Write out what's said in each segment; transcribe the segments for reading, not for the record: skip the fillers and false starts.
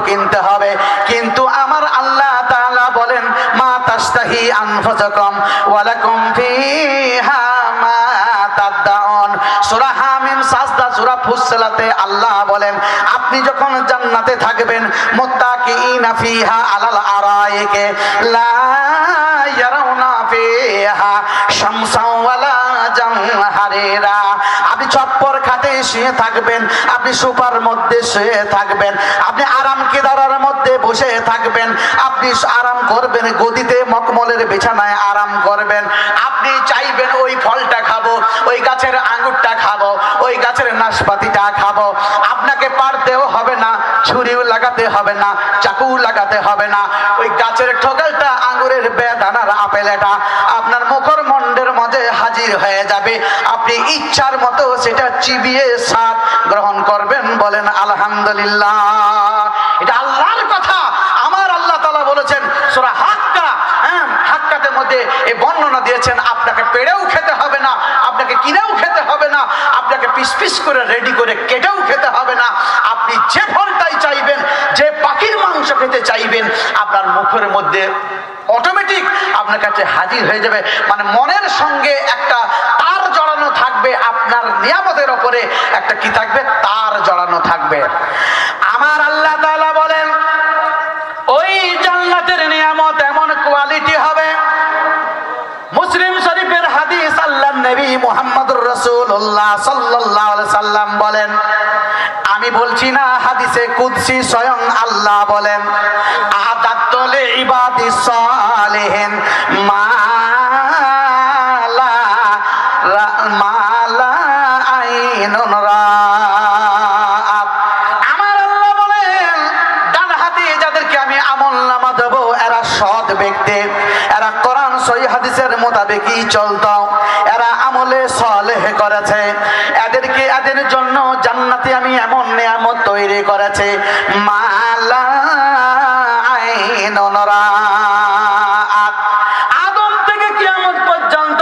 কিনতে হবে। কিন্তু আমার আল্লাহ তাআলা বলেন মা তাশতাহি আনফুসুকুম ওয়া লাকুম ফিহা মা তাদউন। সূরা হামিম, সাজদা, সূরা ফুসসিলাতে আল্লাহ বলেন আপনি যখন জান্নাতে থাকবেন মুত্তাকিইনা ফিহা আলাল আরাইকি লা ইয়ারাউনা ফিহা শামসান ওয়ালা জামহারিরা। আপনি চপ্পর খাটে শুয়ে থাকবেন, আপনি সোফার মধ্যে শুয়ে থাকবেন, আপনি আরাম কেদারার মধ্যে বসে থাকবেন, আপনি আরাম করবেন, গদিতে মকমলের বিছানায় আরাম করবেন। আপনি চাইবেন ওই ফলটা খাবো, ওই গাছের আঙ্গুরটা খাবো, ওই গাছের নাশপাতিটা খাবো। আপনাকে পারতেও হবে না, ছুরিও লাগাতে হবে না, চাকু লাগাতে হবে না। ওই গাছের ঠোকালটা, আঙ্গুরের বেদানার আপেলটা আপনার মুখর মন্ডের মাঝে হাজির হয়ে যাবে। আপনি ইচ্ছার মতো সেটা চিবিয়ে স্বাদ গ্রহণ করবেন। বলেন আলহামদুলিল্লাহ। এটা আল্লাহর কথা। আমার আল্লাহ তাআলা বলেছেন সূরা হাক্কা, হাক্কাতের মধ্যে এই বর্ণনা দিয়েছেন আপনাকে পেড়েও খেতে হবে না, আপনাকে কিনেও খেতে হবে না, আপনাকে পিস পিস করে রেডি করে কেটেও খেতে হবে না। আপনি যে ফলটাই চাইবেন, যে পাখির মাংস খেতে চাইবেন, আপনার মুখের মধ্যে অটোমেটিক আপনার কাছে হাজির হয়ে যাবে। মানে মনের সঙ্গে একটা তার জড়ানো থাকবে, আপনার নিয়ামতের উপরে একটা কি থাকবে, তার জড়ানো থাকবে। আমার আল্লাহ তাআলা বলেন ওই জান্নাতের নিয়ামত এমন কোয়ালিটি হবে। মুসলিম শরীফের হাদিস, আল্লাহর নবী মুহাম্মদুর রাসূলুল্লাহ সাল্লাল্লাহু আলাইহি সাল্লাম বলেন, আমি বলছি না, হাদিসে কুদসি স্বয়ং আল্লাহ বলেন আদাতু লিইবাদিস সালিহিন মালা আইনুন রাআত। আমার আল্লাহ বলেন ডান হাতে যাদেরকে আমি আমলনামা দেব এরা সৎ ব্যক্তি, এরা কোরআন সহিহ হাদিসের মোতাবেকই চলতো, এরা আমলে সালেহ করেছে। এদেরকে, এদের জন্য জান্নাতে আমি এমন নিয়ামত তৈরি করেছে মালা আইনুন রাআত। আদম থেকে কিয়ামত পর্যন্ত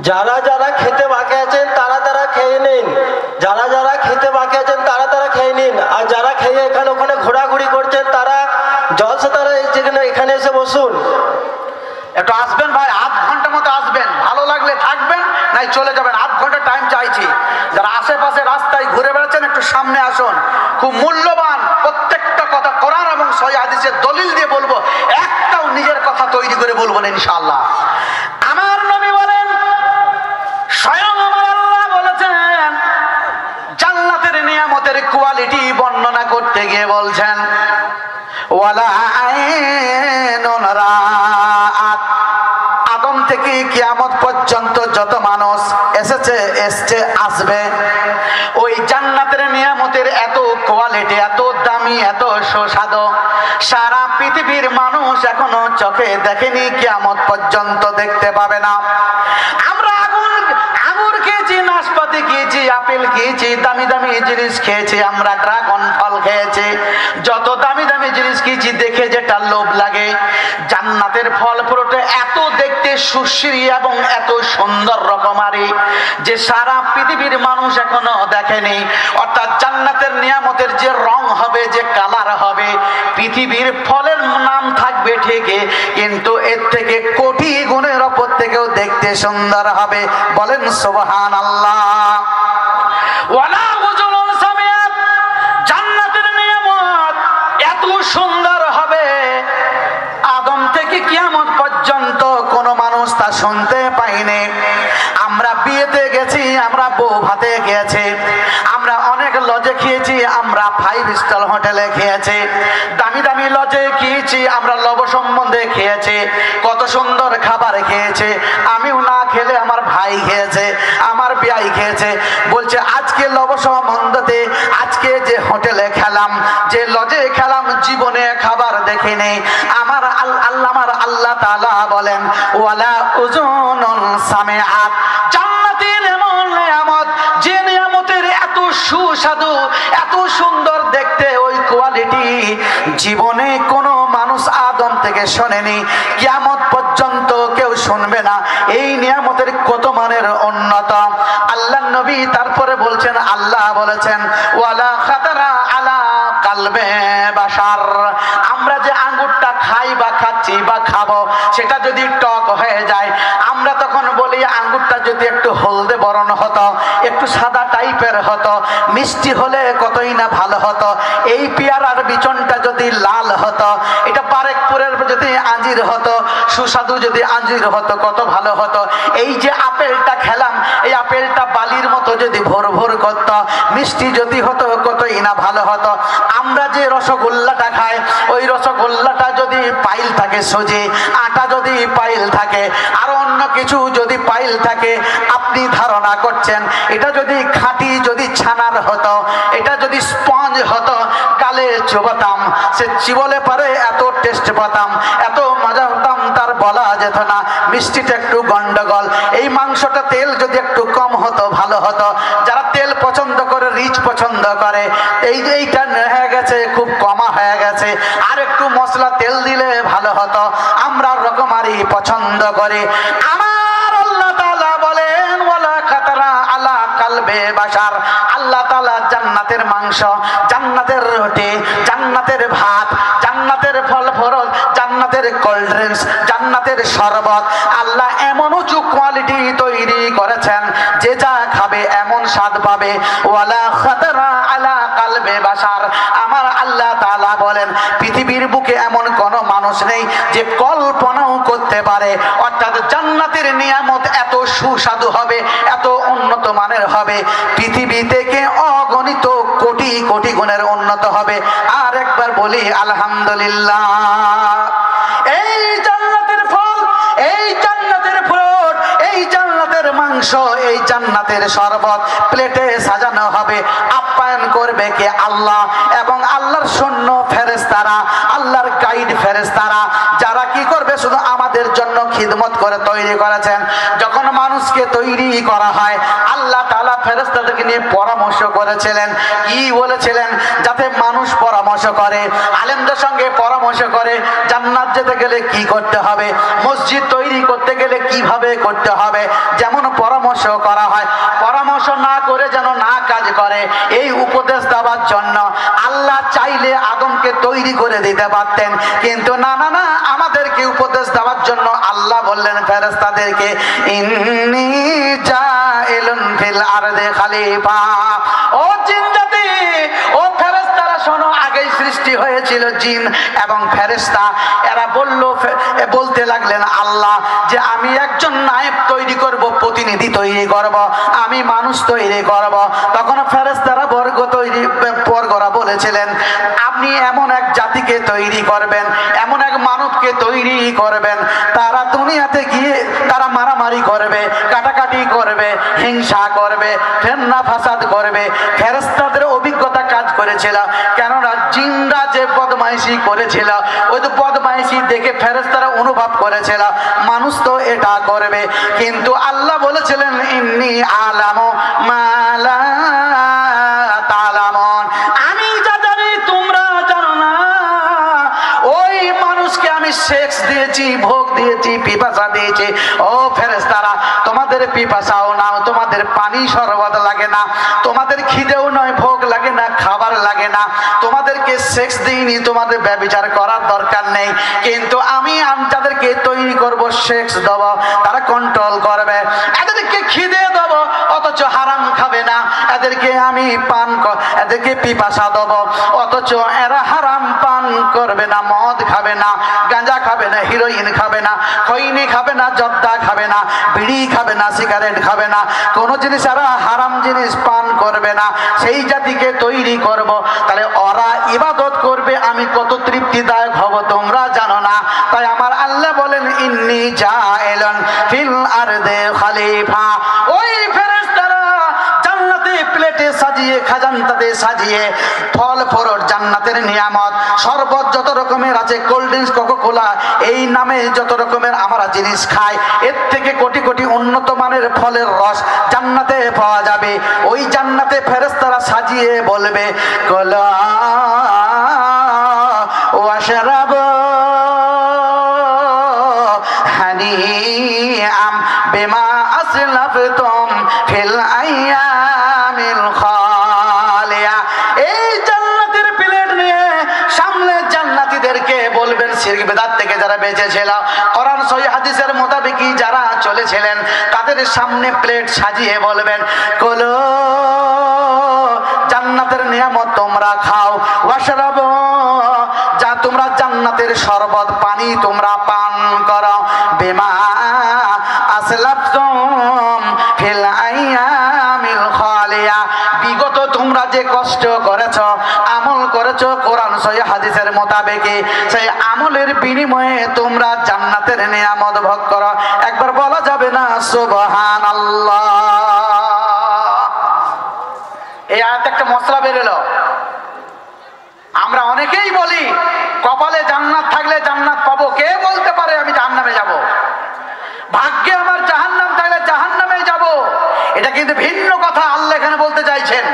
যারা যারা খেতে বাকি আছেন তারা তারা খেয়ে নিন, যারা যারা খেতে বাকি আছেন তারা তারা খেয়ে নিন। আর যারা খেয়ে এখানে ওখানে ঘোরাঘুরি করছেন তারা জলসা, তারা যেখানে এখানে এসে বসুন। একটু আসবেন ভাই, আধ ঘন্টা মতো আসবেন, ভালো লাগলে থাকবেন, নাই চলে যাবেন। আধ ঘন্টা টাইম চাইছি। যারা আশেপাশে রাস্তায় ঘুরে বেড়াচ্ছেন একটু সামনে আসুন। খুব মূল্যবান প্রত্যেকটা কথা কোরআন এবং সহিহ হাদিসের দলিল দিয়ে বলবো, একটাও নিজের কথা তৈরি করে বলবো না ইনশাআল্লাহ। আমার নবী বলেন, স্বয়ং আমার আল্লাহ বলেছেন জান্নাতের নিয়ামতের কোয়ালিটি বর্ণনা করতে গিয়ে বলছেন ওয়ালা আইনুন রাআত। আদম থেকে কিয়ামত পর্যন্ত যত মানুষ এসেছে, আসবে, ওই জান্নাতের নিয়ামতের এত কোয়ালিটি, এত দামি, এত সুস্বাদু সারা পৃথিবীর মানুষ এখনো চোখে দেখেনি, কিয়ামত পর্যন্ত দেখতে পাবে না। আমরা আঙুর খেয়েছি, নাশপাতি খেয়েছি, আপেল খেয়েছি, দামি দামি জিনিস খেয়েছি, আমরা ড্রাগন ফল খেয়েছি, যত দামি দামি জিনিস খেয়েছি, দেখে যেটা লোভ লাগে। জান্নাতের ফল পুরোটা এত দেখতে সুশ্রী এবং এত সুন্দর রকমারি যে সারা পৃথিবীর মানুষ এখনো দেখেনি। অর্থাৎ জান্নাতের নিয়ামতের যে রং হবে, যে কালার হবে, পৃথিবীর ফলের নাম থাকবে ঠিকই, কিন্তু এর থেকে কোটি গুণের ওপর থেকেও দেখতে সুন্দর হবে। বলেন সুবহানাল্লাহ। ওয়ালা উজুলুন সামিয়াত। জান্নাতের নিয়ামত এত সুন্দর হবে, আদম থেকে কিয়ামত পর্যন্ত কোন মানুষ তা শুনতে পাইনি। আমরা বিয়েতে গেছি, আমরা বউ ভাতে গেছি, আমরা অনেক লজে খেয়েছি, আমরা 5 স্টার হোটেলে খেয়েছি, দামি দামি লজে খেয়েছি, আমরা লব সম্বন্ধে খেয়েছি, কত সুন্দর খাবার খেয়েছে। আমিও না খেলে আমার ভাই খেয়েছে, আমার বিয়াই খেয়েছে। বলছে আজকে লব সম্বন্ধে, আজকে যে হোটেলে খেলাম, যে লজে খেলাম, জীবনে খাবার দেখিনি। আমার আল্লাহ তাআলা বলেন ওয়ালা উজুনুন সামিআত। জান্নাতের এমন নিয়ামত, যে নিয়ামতের এত সুস্বাদু, এত সুন্দর দেখতে, ওই কোয়ালিটি জীবনে কোনো মানুষ আদম থেকে শোনেনি, কিয়ামত পর্যন্ত কেউ শুনবে না। এই নিয়ামতের কত মানের উন্নত। আল্লাহ নবী তারপরে বলছেন, আল্লাহ বলেছেন ওয়ালা খাতারা আলা কালবে বাশার। আমরা যে আঙ্গুরটা খাই বা খাচ্ছি বা খাবো, সেটা যদি টক হয়ে যায়, আমরা তখন বলি আঙ্গুরটা যদি একটু হলদে বরণ হতো, একটু সাদা টাইপের হতো, মিষ্টি হলে কতই না ভালো হতো। এই পেয়ারার বিচনটা যদি লাল হতো, এটা বারেকপুরের যদি আঞ্জির হতো, সুস্বাদু যদি আঞ্জির হতো, কত ভালো হতো। এই যে আপেলটা খেলাম, এই আপেলটা বালির মতো যদি ভোর ভোর করতো, মিষ্টি যদি হতো, কতই না ভালো হতো। আমরা যে রসগোল্লাটা খাই, ওই রসগোল্লাটা যদি পাইল থাকে সুজি, আটা যদি পাইল থাকে, আর অন্য কিছু যদি পাইল থাকে, আপনি ধারণা করছেন এটা যদি খাঁটি যদি ছানার হতো, এটা যদি স্পঞ্জ হতো, গালে চুবাতাম, সে চিবলে পারে এত টেস্ট পেতাম, এত মজা হতাম, তার বলা যেত না। মিষ্টিটা একটু গন্ডগোল। এই মাংসটা তেল যদি একটু কম হতো, ভালো হতো। যারা তেল পছন্দ করে, রিচ পছন্দ করে, এইটা হয়ে গেছে খুব কমা হয়ে গেছে, আর একটু মশলা তেল দিলে ভালো হতো। আমরা রকমারি পছন্দ করি। আমার আল্লাহ তাআলা বলেন ওয়ালা খাতারা আলা কালবে বাশার। আল্লাহ তাআলা জান্নাতের মাংস, জান্নাতের রুটি, জান্নাতের ভাত, জান্নাতের ফল ফরল, জান্নাতের কোল্ড ড্রিঙ্কস, জান্নাতের শরবত, আল্লাহ এমন উঁচু কোয়ালিটি তৈরি করেছেন, যে যা খাবে এমন স্বাদ পাবে। ওয়ালা খাতারা আলা কালবে বাশার। আমার আল্লাহ তাআলা বলেন পৃথিবীর বুকে এমন কোন মানুষ নেই যে কল্পনাও করতে পারে, অর্থাৎ জান্নাতের নিয়ামত এত সুস্বাদু হবে, এত উন্নত মানের হবে, পৃথিবী থেকে অগণিত কোটি কোটি গুণের উন্নত হবে। আর একবার বলি আলহামদুলিল্লাহ। এই জান্নাতের ফল, এই জান্নাতের ফ্রুট, এই জান্নাতের মাংস, এই জান্নাতের শরবত প্লেটে সাজানো হবে। আপ্যায়ন করবে কে? আল্লাহ এবং আল্লাহর সৈন্য ফেরেশতারা, আল্লাহর গাইড ফেরেশতারা, যারা কি করবে? শুধু আমাদের জন্য খিদমত করে তৈরি করেছেন। যখন মানুষকে তৈরি করা হয়, আল্লাহ তাআলা ফেরেশতাদেরকে নিয়ে পরামর্শ করেছিলেন। কি বলেছিলেন? যাতে মানুষ পরামর্শ করে, আলেমদের সঙ্গে পরামর্শ করে, জান্নাত যেতে গেলে কি করতে হবে, মসজিদ তৈরি করতে গেলে কিভাবে করতে হবে, যেমন পরামর্শ করা হয়। পরামর্শ না করে যেন না কাজ করে, এই উপদেশ দেওয়ার জন্য আল্লাহ চাইলে আদমকে তৈরি করে দিতে পারতেন, কিন্তু না না না, আমাদেরকে উপদেশ দেওয়ার জন্য আল্লাহ বললেন ফেরেশতাদেরকে ইন্নী জাইলুন ফিল আরদি খলিফা। ও জিন জাতি, ও ফেরেশতারা শোনো, আগেই সৃষ্টি হয়েছিল জিন এবং ফেরেশতা। এরা বলতে লাগলেন আল্লাহ যে আমি একজন নায়েব তৈরি করব, প্রতিনিধি তৈরি করব, আমি মানুষ তৈরি করব। তখন ফেরেশতারা বর্গরা বলেছিলেন আপনি এমন এক জাতিকে তৈরি করবেন, এমন এক মানবকে তৈরি করবেন, তারা দুনিয়াতে গিয়ে তারা মারামারি করবে, কাটাকাটি করবে, হিংসা করবে, ফেতনা ফাসাদ করবে। ফেরেশতাদের অভিজ্ঞতা কাজ করেছিল, কেননা জিনরা যে বদমাইশি করেছিল, ওই তো বদমাইশি দেখে ফেরেশতারা অনুভব করেছিল মানুষ তো এটা করবে। কিন্তু আল্লাহ বলেছিলেন ইন্নী আলামু মা লা তা'লামুন, আমি যা জানি তোমরা জানো না। ওই মানুষকে আমি সেক্স দিয়েছি, ভোগ দিয়েছি, পিপাসা দিয়েছি। ও ফেরেশতারা, তোমাদের পিপাসাও না, তোমাদের পানি শরবত লাগে না, তোমাদের খিদেও নয়, ভোগ লাগে না, খাবার লাগে না, তোমাদেরকে সেক্স দিইনি, তোমাদের ব্যভিচার করার দরকার নেই। কিন্তু আমি যাদেরকে তৈরি করব, সেক্স দেব, তারা কন্ট্রোল করবে। এদেরকে খিদে দেব, অথচ হারাম খাবে না। এদেরকে আমি এদেরকে পিপাসা দেব, অথচ এরা হারাম পান করবে না, মদ খাবে না, গাঁজা খাবে না, হিরোইন খাবে না, খৈনি খাবে না, জর্দা খাবে না, বিড়ি খাবে না, সিগারেট খাবে না, কোনো জিনিস এরা হারাম জিনিস পান করবে না। সেই জাতিকে তৈরি করব, তাহলে ওরা ইবাদত করবে, আমি কত তৃপ্তিদায়ক হব তোমরা জানো না। তাই আমার আল্লাহ বলেন ইন্নী জাইলুন ফিল আরদি খলিফা। ওই ফেরেশতারা জান্নাতে প্লেটে সাজিয়ে, খাজানটাতে সাজিয়ে ফল ফরট, জান্নাতের নিয়ামত, শরবত যত রকমের আছে, কোল্ড ড্রিঙ্কস, কোকা-কোলা, এই নামে যত রকমের আমরা জিনিস খাই, এর থেকে কোটি কোটি উন্নত মানের ফলের রস জান্নাতে পাওয়া যাবে। ওই জান্নাতে ফেরেশতারা সাজিয়ে বলবে কুলু ওয়াশরাবু হানিআম বিমা আসলাফতুম ফিল আইয়ামিল খালিয়া। এই জান্নাতের প্লেট নিয়ে শিরক বিদআত থেকে যারা বেঁচেছিল, কোরআন সহিহ হাদিসের মোতাবেকই যারা চলেছিলেন, তাদের সামনে প্লেট সাজিয়ে বলবেন, কুলু, জান্নাতের নিয়ামত তোমরা খাও, ওয়াশরাবু, যা তোমরা জান্নাতের শরবত পানি তোমরা পান করো, বিমা আসলাফতুম ফিল আইয়ামিল খালিয়া, বিগত তোমরা যে কষ্ট করেছো, আমল করেছো কোরআন সহিহ হাদিসের মোতাবেকে, সেই আমলের বিনিময়ে তোমরা জান্নাতের নিয়ামত ভোগ করো। একবার বলা যাবে না সুবহানাল্লাহ? এই আয়াতে একটা মশলা বেরোলো। আমরা অনেকেই বলি কপালে জান্নাত থাকলে জান্নাত পাবো, কে বলতে পারে আমি জাহান্নামে যাব? ভাগ্যে আমার জাহান্নাম থাকলে জাহান্নামে যাব। এটা কিন্তু ভিন্ন কথা আল্লাহ এখানে বলতে চাইছেন।